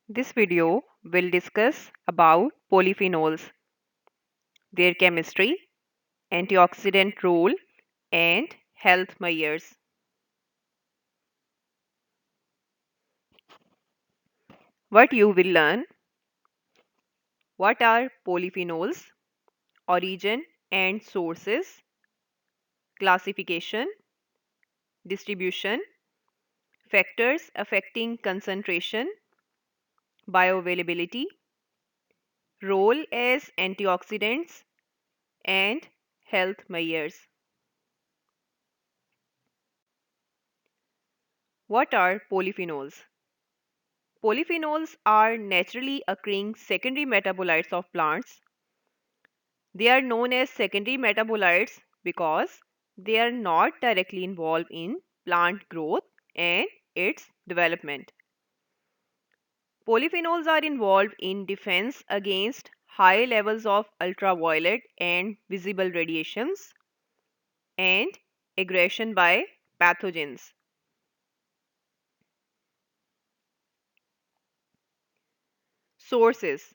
This video will discuss about polyphenols, their chemistry, antioxidant role, and health measures. What you will learn: what are polyphenols, origin and sources, classification, distribution, factors affecting concentration, bioavailability, role as antioxidants, and health measures. What are polyphenols? Polyphenols are naturally occurring secondary metabolites of plants. They are known as secondary metabolites because they are not directly involved in plant growth and its development. Polyphenols are involved in defense against high levels of ultraviolet and visible radiations and aggression by pathogens. Sources: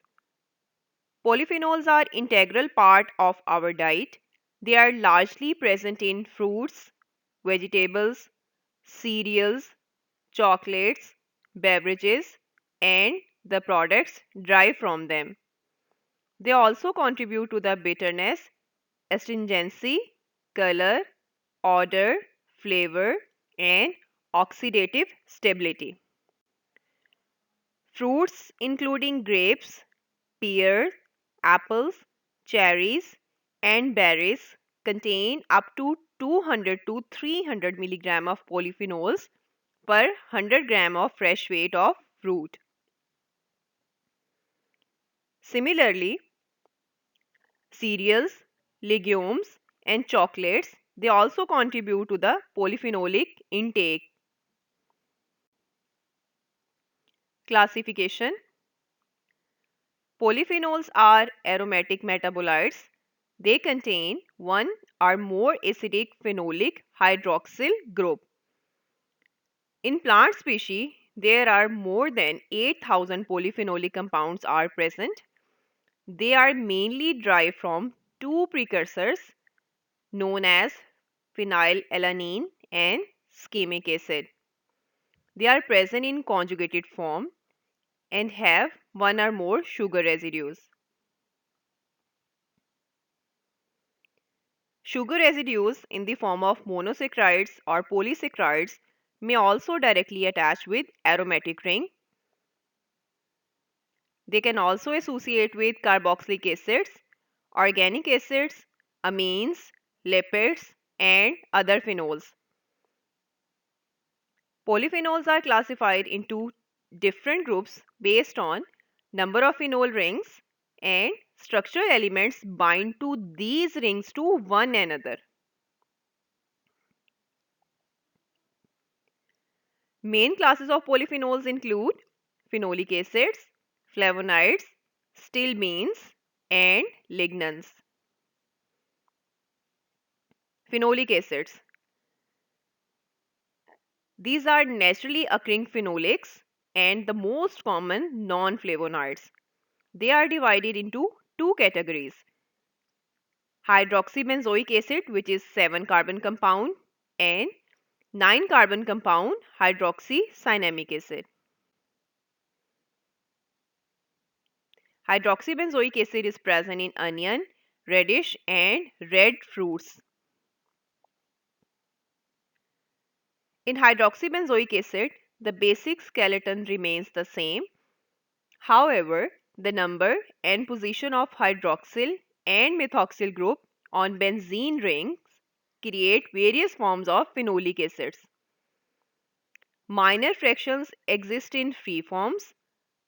polyphenols are integral part of our diet. They are largely present in fruits, vegetables, cereals, chocolates, beverages, and the products derived from them. They also contribute to the bitterness, astringency, color, odor, flavor, and oxidative stability. Fruits including grapes, pears, apples, cherries, and berries contain up to 200 to 300 milligram of polyphenols per 100 gram of fresh weight of fruit. Similarly, cereals, legumes, and chocolates, they also contribute to the polyphenolic intake. Classification: polyphenols are aromatic metabolites. They contain one or more acidic phenolic hydroxyl group. In plant species, there are more than 8,000 polyphenolic compounds are present. They are mainly derived from two precursors known as phenylalanine and schemic acid. They are present in conjugated form and have one or more sugar residues. Sugar residues in the form of monosaccharides or polysaccharides may also directly attach with aromatic ring. They can also associate with carboxylic acids, organic acids, amines, lipids, and other phenols. Polyphenols are classified into different groups based on number of phenol rings, and structural elements bind to these rings to one another. Main classes of polyphenols include phenolic acids, flavonoids, stilbenes, and lignans. Phenolic acids. These are naturally occurring phenolics and the most common non-flavonoids. They are divided into two categories: hydroxybenzoic acid, which is 7 carbon compound, and 9 carbon compound hydroxycinnamic acid. Hydroxybenzoic acid is present in onion, radish, and red fruits. In hydroxybenzoic acid, the basic skeleton remains the same. However, the number and position of hydroxyl and methoxyl group on benzene rings create various forms of phenolic acids. Minor fractions exist in free forms.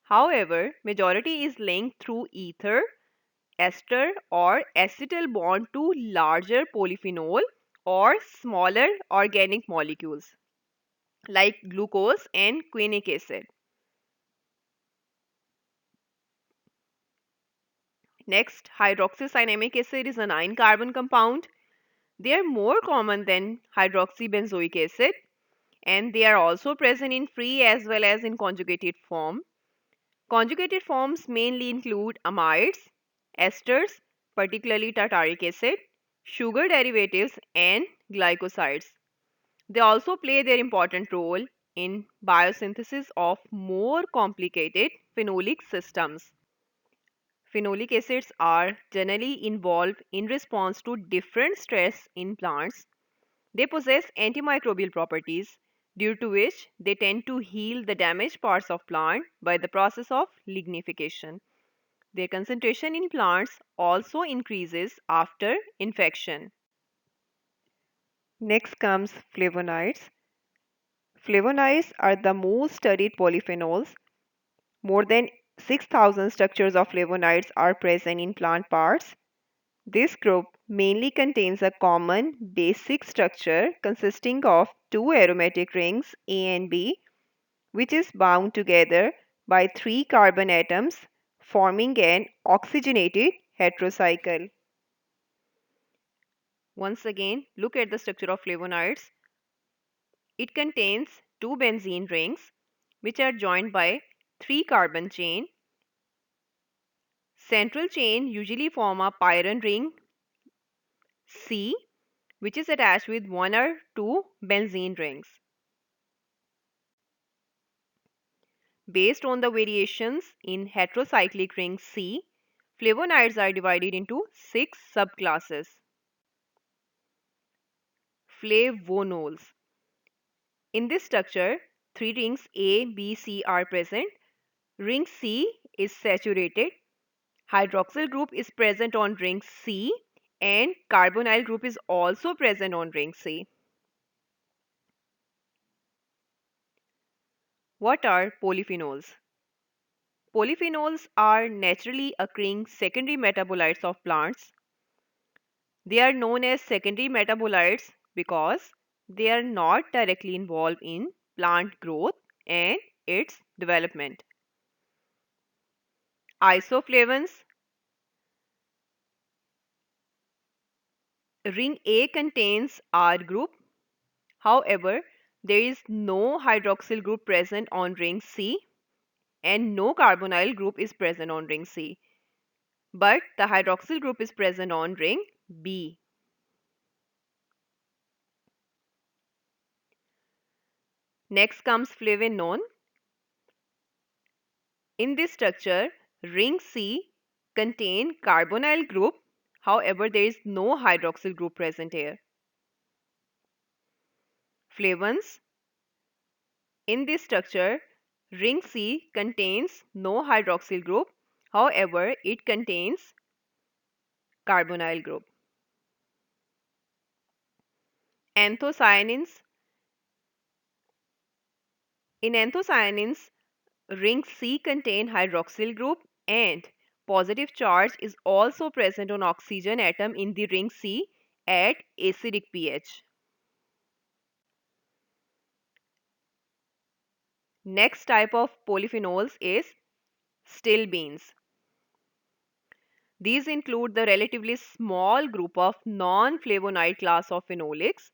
However, majority is linked through ether, ester, or acetyl bond to larger polyphenol or smaller organic molecules like glucose and quinic acid. Next, hydroxycinnamic acid is a 9 carbon compound. They are more common than hydroxybenzoic acid, and they are also present in free as well as in conjugated form. Conjugated forms mainly include amides, esters, particularly tartaric acid, sugar derivatives, and glycosides. They also play their important role in biosynthesis of more complicated phenolic systems. Phenolic acids are generally involved in response to different stress in plants. They possess antimicrobial properties, due to which they tend to heal the damaged parts of plant by the process of lignification. Their concentration in plants also increases after infection. Next comes flavonoids. Flavonoids are the most studied polyphenols. More than 6,000 structures of flavonoids are present in plant parts. This group mainly contains a common basic structure consisting of two aromatic rings A and B, which is bound together by three carbon atoms, forming an oxygenated heterocycle. Once again, look at the structure of flavonoids. It contains two benzene rings, which are joined by three carbon chain. Central chain usually form a pyrene ring C, which is attached with one or two benzene rings. Based on the variations in heterocyclic ring C, flavonoids are divided into six subclasses. Flavonols. In this structure, three rings A, B, C are present. Ring C is saturated. Hydroxyl group is present on ring C, and carbonyl group is also present on ring C. What are polyphenols? Polyphenols are naturally occurring secondary metabolites of plants. They are known as secondary metabolites because they are not directly involved in plant growth and its development. Isoflavones. Ring A contains R group. However, there is no hydroxyl group present on ring C and no carbonyl group is present on ring C. But the hydroxyl group is present on ring B. Next comes flavanone. In this structure, ring C contain carbonyl group. However, there is no hydroxyl group present here. Flavones. In this structure, ring C contains no hydroxyl group. However, it contains carbonyl group. Anthocyanins. In anthocyanins, ring C contain hydroxyl group and positive charge is also present on oxygen atom in the ring C at acidic pH. Next type of polyphenols is stilbenes. These include the relatively small group of non-flavonoid class of phenolics.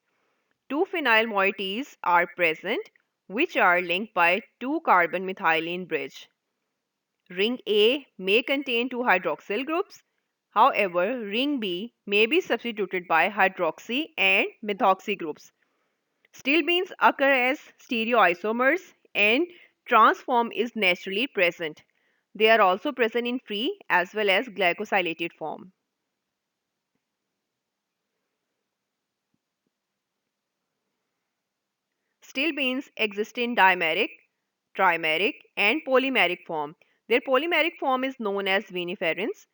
Two phenyl moieties are present which are linked by two carbon methylene bridge. Ring A may contain two hydroxyl groups. However, ring B may be substituted by hydroxy and methoxy groups. Stilbenes occur as stereoisomers and transform is naturally present. They are also present in free as well as glycosylated form. Stilbenes exist in dimeric, trimeric, and polymeric form. Their polymeric form is known as viniferins.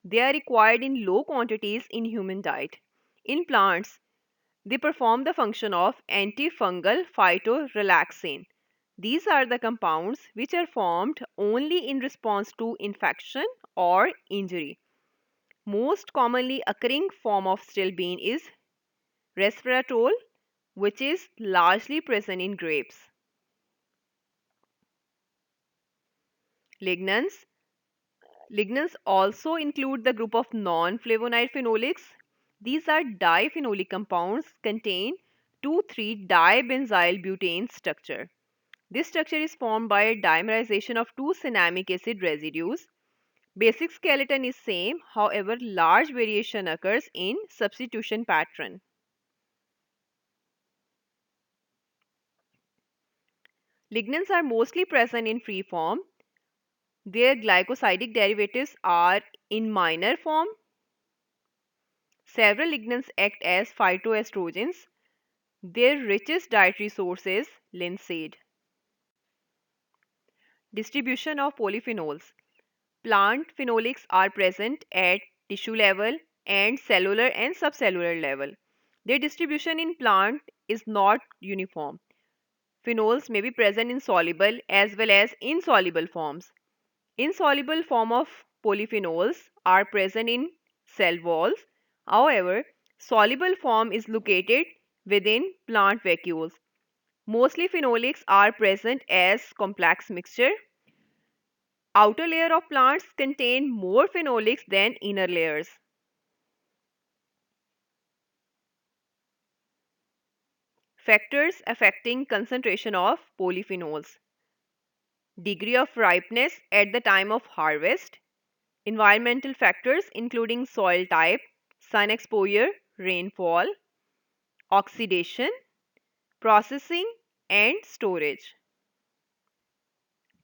They are required in low quantities in human diet. In plants, they perform the function of antifungal phytorelaxin. These are the compounds which are formed only in response to infection or injury. Most commonly occurring form of stilbene is resveratrol, which is largely present in grapes. Lignans. Lignans also include the group of non-flavonoid phenolics. These are diphenolic compounds contain 2,3-dibenzyl butane structure. This structure is formed by dimerization of two cinnamic acid residues. Basic skeleton is same, however, large variation occurs in substitution pattern. Lignans are mostly present in free form. Their glycosidic derivatives are in minor form. Several lignans act as phytoestrogens. Their richest dietary source is linseed. Distribution of polyphenols. Plant phenolics are present at tissue level and cellular and subcellular level. Their distribution in plant is not uniform. Phenols may be present in soluble as well as insoluble forms. Insoluble form of polyphenols are present in cell walls. However, soluble form is located within plant vacuoles. Mostly phenolics are present as complex mixture. Outer layer of plants contain more phenolics than inner layers. Factors affecting concentration of polyphenols. Degree of ripeness at the time of harvest. Environmental factors including soil type, sun exposure, rainfall, oxidation, processing, and storage.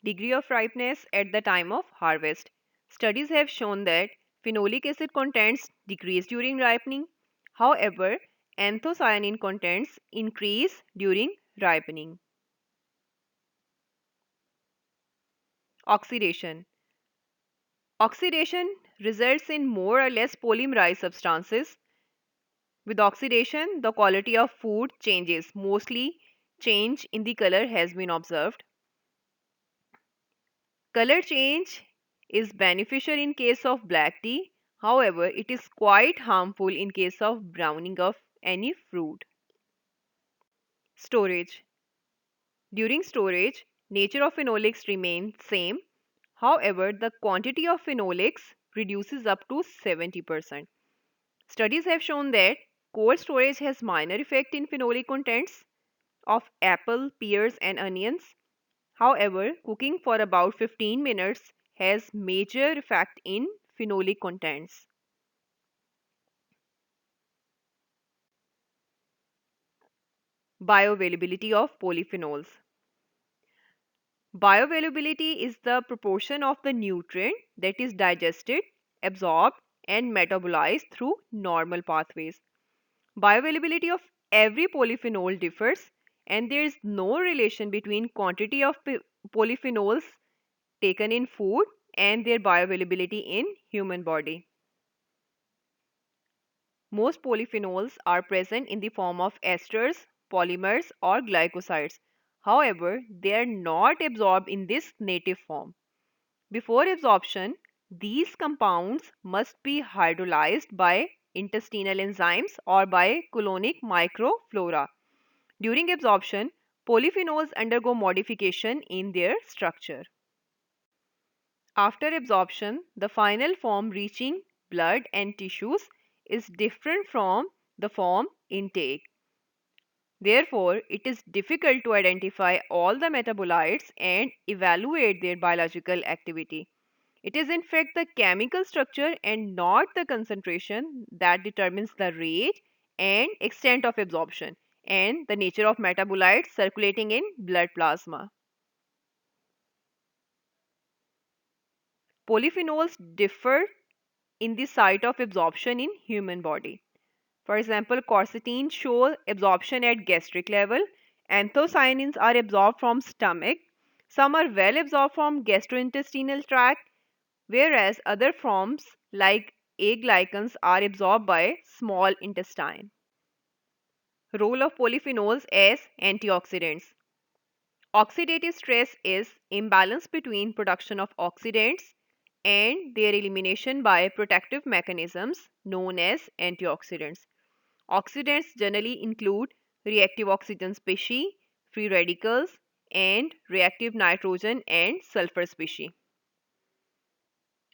Degree of ripeness at the time of harvest. Studies have shown that phenolic acid contents decrease during ripening. However, anthocyanin contents increase during ripening. Oxidation. Oxidation results in more or less polymerized substances. With oxidation, the quality of food changes. Mostly, change in the color has been observed. Color change is beneficial in case of black tea. However, it is quite harmful in case of browning of any fruit. Storage. During storage, nature of phenolics remains same. However, the quantity of phenolics reduces up to 70%. Studies have shown that cold storage has minor effect in phenolic contents of apple, pears and onions. However, cooking for about 15 minutes has major effect in phenolic contents. Bioavailability of polyphenols. Bioavailability is the proportion of the nutrient that is digested, absorbed, and metabolized through normal pathways. Bioavailability of every polyphenol differs, and there is no relation between quantity of polyphenols taken in food and their bioavailability in human body. Most polyphenols are present in the form of esters, polymers, or glycosides. However, they are not absorbed in this native form. Before absorption, these compounds must be hydrolyzed by intestinal enzymes or by colonic microflora. During absorption, polyphenols undergo modification in their structure. After absorption, the final form reaching blood and tissues is different from the form intake. Therefore, it is difficult to identify all the metabolites and evaluate their biological activity. It is in fact the chemical structure and not the concentration that determines the rate and extent of absorption and the nature of metabolites circulating in blood plasma. Polyphenols differ in the site of absorption in human body. For example, quercetin show absorption at gastric level. Anthocyanins are absorbed from stomach. Some are well absorbed from gastrointestinal tract, whereas other forms like aglycans are absorbed by small intestine. Role of polyphenols as antioxidants. Oxidative stress is imbalance between production of oxidants and their elimination by protective mechanisms known as antioxidants. Oxidants generally include reactive oxygen species, free radicals, and reactive nitrogen and sulfur species.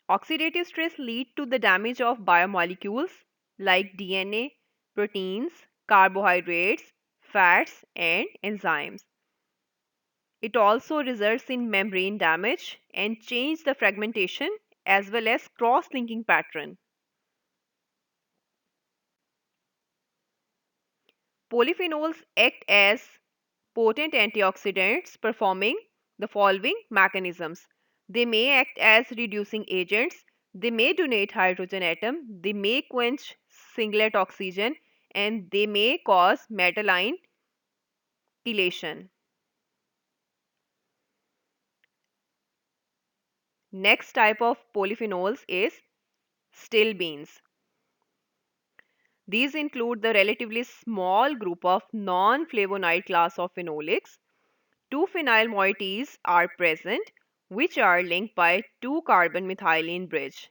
Oxidative stress leads to the damage of biomolecules like DNA, proteins, carbohydrates, fats, and enzymes. It also results in membrane damage and change the fragmentation as well as cross-linking pattern. Polyphenols act as potent antioxidants performing the following mechanisms. They may act as reducing agents, they may donate hydrogen atom, they may quench singlet oxygen, and they may cause metal ion chelation. Next type of polyphenols is stilbenes. These include the relatively small group of non-flavonoid class of phenolics. Two phenyl moieties are present, which are linked by two carbon methylene bridge.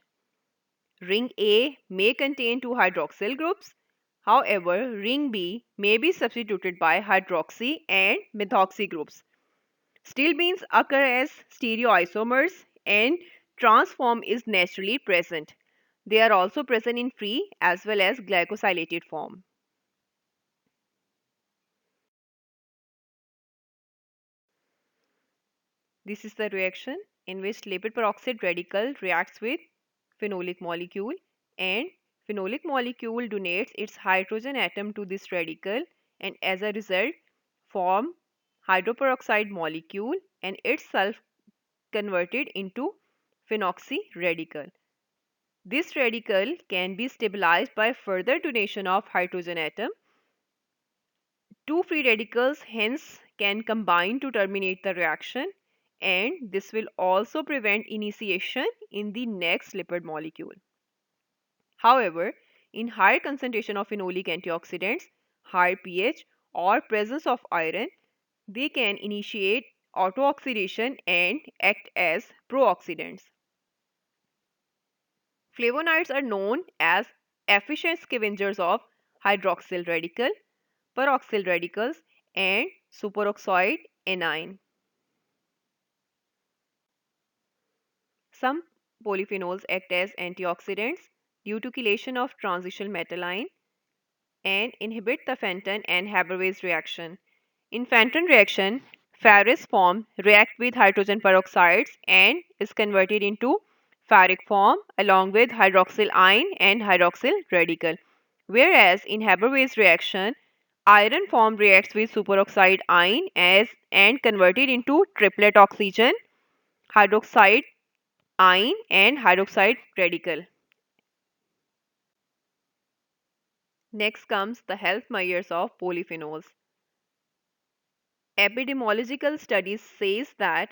Ring A may contain two hydroxyl groups. However, ring B may be substituted by hydroxy and methoxy groups. Stilbenes occur as stereoisomers and transform is naturally present. They are also present in free as well as glycosylated form. This is the reaction in which lipid peroxide radical reacts with phenolic molecule, and phenolic molecule donates its hydrogen atom to this radical, and as a result form hydroperoxide molecule and itself converted into phenoxy radical. This radical can be stabilized by further donation of hydrogen atom. Two free radicals hence can combine to terminate the reaction, and this will also prevent initiation in the next lipid molecule. However, in higher concentration of phenolic antioxidants, higher pH or presence of iron, they can initiate autooxidation and act as pro-oxidants. Flavonoids are known as efficient scavengers of hydroxyl radical, peroxyl radicals, and superoxide anion. Some polyphenols act as antioxidants due to chelation of transition metal ion and inhibit the Fenton and Haber-Weiss reaction. In Fenton reaction, ferrous form react with hydrogen peroxides and is converted into ferric form along with hydroxyl ion and hydroxyl radical. Whereas in Haber-Weiss reaction, iron form reacts with superoxide ion and converted into triplet oxygen, hydroxide ion and hydroxide radical. Next comes the health measures of polyphenols. Epidemiological studies says that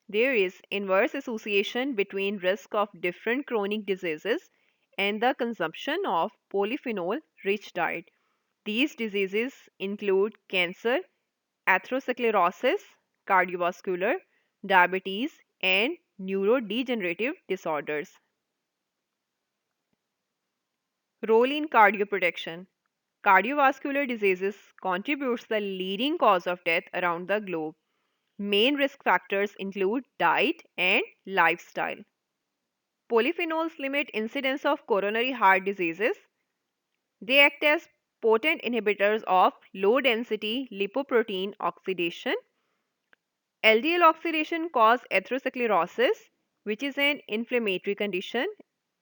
there is inverse association between risk of different chronic diseases and the consumption of polyphenol rich diet. These diseases include cancer, atherosclerosis, cardiovascular, diabetes, and neurodegenerative disorders. Role in cardioprotection. Cardiovascular diseases contributes the leading cause of death around the globe. Main risk factors include diet and lifestyle. Polyphenols limit incidence of coronary heart diseases. They act as potent inhibitors of low density lipoprotein oxidation. LDL oxidation causes atherosclerosis, which is an inflammatory condition,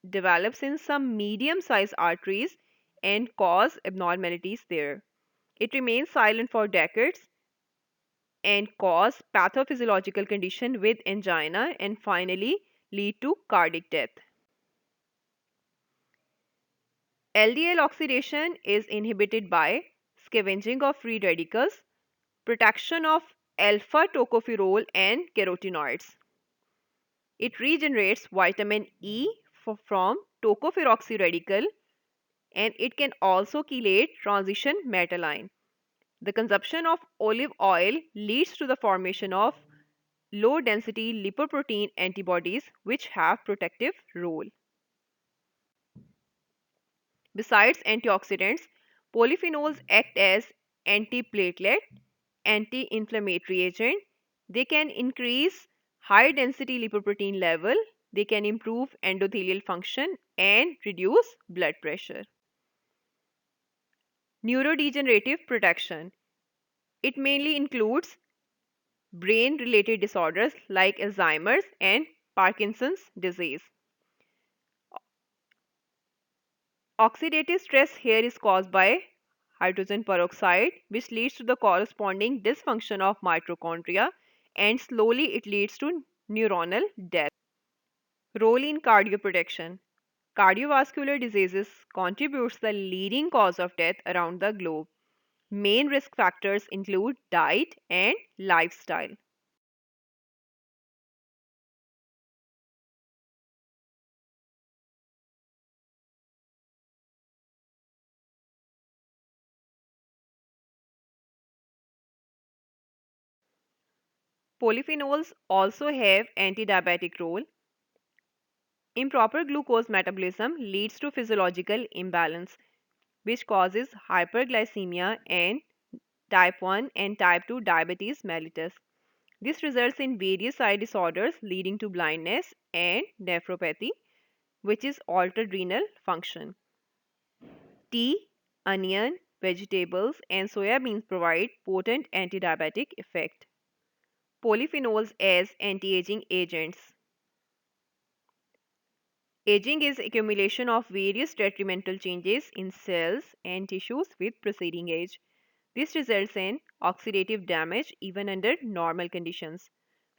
develops in some medium-sized arteries and cause abnormalities there. It remains silent for decades and cause pathophysiological condition with angina and finally lead to cardiac death. LDL oxidation is inhibited by scavenging of free radicals, protection of alpha tocopherol and carotenoids. It regenerates vitamin E from tocopheroxy radical, and it can also chelate transition metal ion. The consumption of olive oil leads to the formation of low density lipoprotein antibodies which have protective role. Besides antioxidants, polyphenols act as antiplatelet, anti-inflammatory agent. They can increase high density lipoprotein level, they can improve endothelial function and reduce blood pressure. Neurodegenerative protection. It mainly includes brain related disorders like Alzheimer's and Parkinson's disease. Oxidative stress here is caused by hydrogen peroxide, which leads to the corresponding dysfunction of mitochondria, and slowly it leads to neuronal death. Role in cardioprotection. Cardiovascular diseases contributes the leading cause of death around the globe. Main risk factors include diet and lifestyle. Polyphenols also have anti-diabetic role. Improper glucose metabolism leads to physiological imbalance, which causes hyperglycemia and type 1 and type 2 diabetes mellitus. This results in various eye disorders leading to blindness and nephropathy, which is altered renal function. Tea, onion, vegetables, and soya beans provide potent anti-diabetic effect. Polyphenols as anti-aging agents. Aging is accumulation of various detrimental changes in cells and tissues with preceding age. This results in oxidative damage even under normal conditions.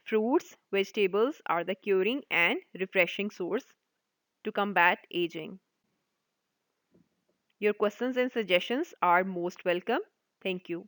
Fruits, vegetables are the curing and refreshing source to combat aging. Your questions and suggestions are most welcome. Thank you.